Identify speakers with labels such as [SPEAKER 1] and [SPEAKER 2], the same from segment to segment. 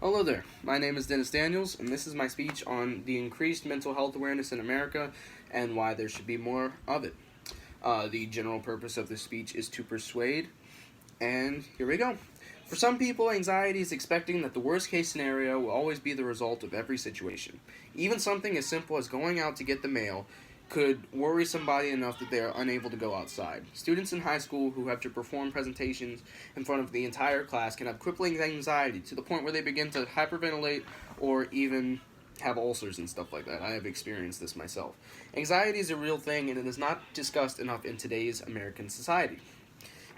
[SPEAKER 1] Hello there, my name is Dennis Daniels, and this is my speech on the increased mental health awareness in America and why there should be more of it. The general purpose of this speech is to persuade, and here we go. For some people, anxiety is expecting that the worst case scenario will always be the result of every situation. Even something as simple as going out to get the mail could worry somebody enough that they are unable to go outside. Students in high school who have to perform presentations in front of the entire class can have crippling anxiety to the point where they begin to hyperventilate or even have ulcers and stuff like that. I have experienced this myself. Anxiety is a real thing and it is not discussed enough in today's American society.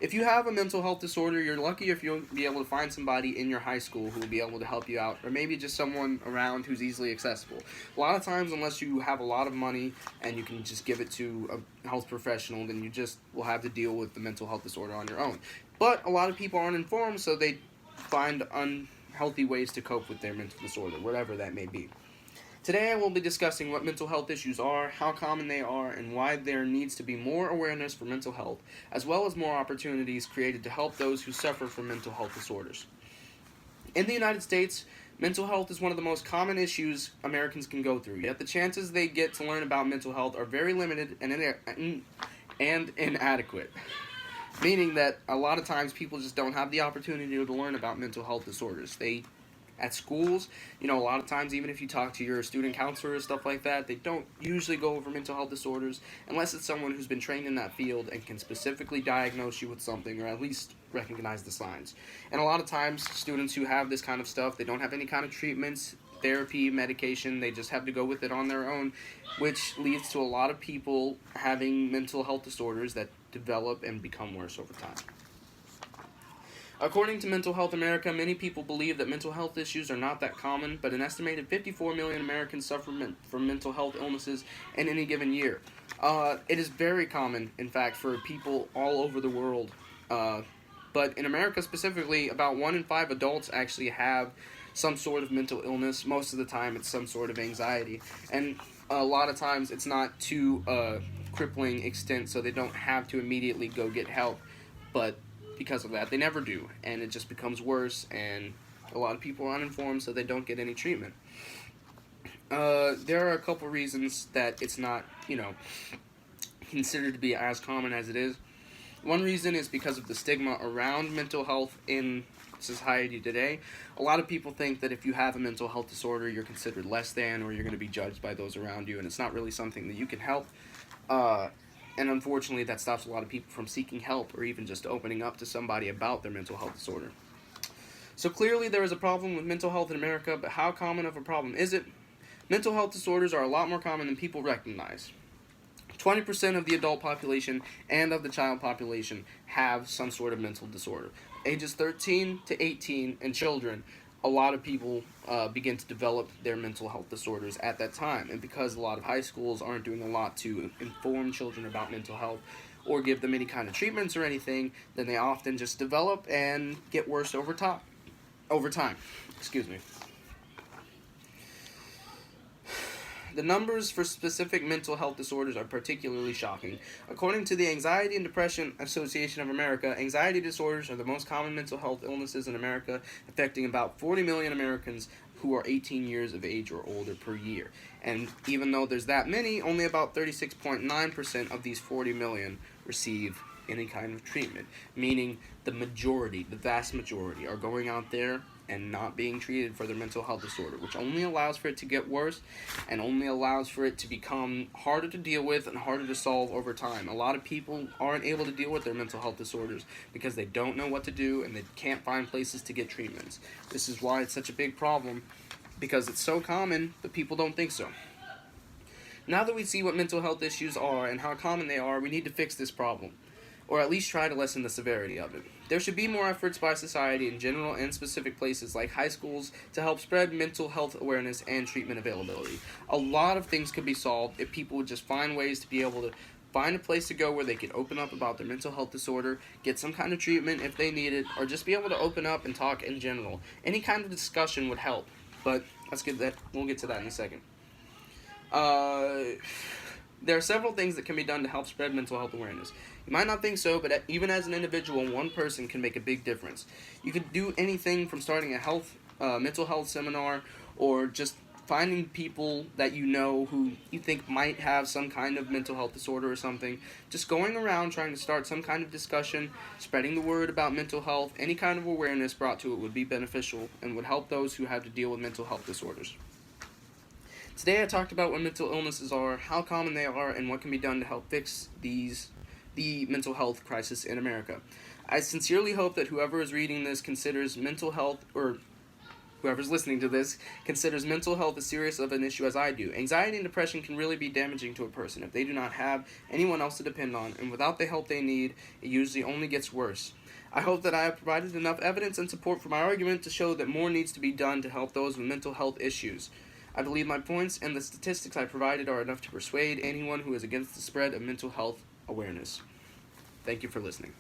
[SPEAKER 1] If you have a mental health disorder, you're lucky if you'll be able to find somebody in your high school who will be able to help you out, or maybe just someone around who's easily accessible. A lot of times, unless you have a lot of money and you can just give it to a health professional, then you just will have to deal with the mental health disorder on your own. But a lot of people aren't informed, so they find unhealthy ways to cope with their mental disorder, whatever that may be. Today I will be discussing what mental health issues are, how common they are, and why there needs to be more awareness for mental health, as well as more opportunities created to help those who suffer from mental health disorders. In the United States, mental health is one of the most common issues Americans can go through, yet the chances they get to learn about mental health are very limited and inadequate. Meaning that a lot of times people just don't have the opportunity to learn about mental health disorders. At schools, a lot of times, even if you talk to your student counselor or stuff like that, they don't usually go over mental health disorders unless it's someone who's been trained in that field and can specifically diagnose you with something or at least recognize the signs. And a lot of times, students who have this kind of stuff, they don't have any kind of treatments, therapy, medication, they just have to go with it on their own, which leads to a lot of people having mental health disorders that develop and become worse over time. According to Mental Health America, many people believe that mental health issues are not that common, but an estimated 54 million Americans suffer from mental health illnesses in any given year. It is very common, in fact, for people all over the world. But in America specifically, about 1 in 5 adults actually have some sort of mental illness. Most of the time, it's some sort of anxiety. And a lot of times, it's not to a crippling extent, so they don't have to immediately go get help. But because of that, they never do, and it just becomes worse, and a lot of people are uninformed, so they don't get any treatment. There are a couple reasons that it's not, considered to be as common as it is. One reason is because of the stigma around mental health in society today. A lot of people think that if you have a mental health disorder, you're considered less than, or you're going to be judged by those around you, and it's not really something that you can help. And unfortunately, that stops a lot of people from seeking help or even just opening up to somebody about their mental health disorder. So clearly there is a problem with mental health in America, but how common of a problem is it? Mental health disorders are a lot more common than people recognize. 20% of the adult population and of the child population have some sort of mental disorder. Ages 13 to 18 and children, a lot of people begin to develop their mental health disorders at that time. And because a lot of high schools aren't doing a lot to inform children about mental health or give them any kind of treatments or anything, then they often just develop and get worse over time. Excuse me. The numbers for specific mental health disorders are particularly shocking. According to the Anxiety and Depression Association of America, anxiety disorders are the most common mental health illnesses in America, affecting about 40 million Americans who are 18 years of age or older per year. And even though there's that many, only about 36.9% of these 40 million receive any kind of treatment, meaning the vast majority, are going out there and not being treated for their mental health disorder, which only allows for it to get worse and only allows for it to become harder to deal with and harder to solve over time. A lot of people aren't able to deal with their mental health disorders because they don't know what to do and they can't find places to get treatments. This is why it's such a big problem, because it's so common, but people don't think so. Now that we see what mental health issues are and how common they are, we need to fix this problem, or at least try to lessen the severity of it. There should be more efforts by society in general and specific places like high schools to help spread mental health awareness and treatment availability. A lot of things could be solved if people would just find ways to be able to find a place to go where they could open up about their mental health disorder, get some kind of treatment if they need it, or just be able to open up and talk in general. Any kind of discussion would help, but we'll get to that in a second. There are several things that can be done to help spread mental health awareness. You might not think so, but even as an individual, one person can make a big difference. You can do anything from starting a health mental health seminar, or just finding people that you know who you think might have some kind of mental health disorder or something, just going around trying to start some kind of discussion, spreading the word about mental health, any kind of awareness brought to it would be beneficial and would help those who have to deal with mental health disorders. Today I talked about what mental illnesses are, how common they are, and what can be done to help fix the mental health crisis in America. I sincerely hope that whoever is reading this considers mental health, or whoever's listening to this, considers mental health as serious of an issue as I do. Anxiety and depression can really be damaging to a person if they do not have anyone else to depend on, and without the help they need, it usually only gets worse. I hope that I have provided enough evidence and support for my argument to show that more needs to be done to help those with mental health issues. I believe my points and the statistics I provided are enough to persuade anyone who is against the spread of mental health awareness. Thank you for listening.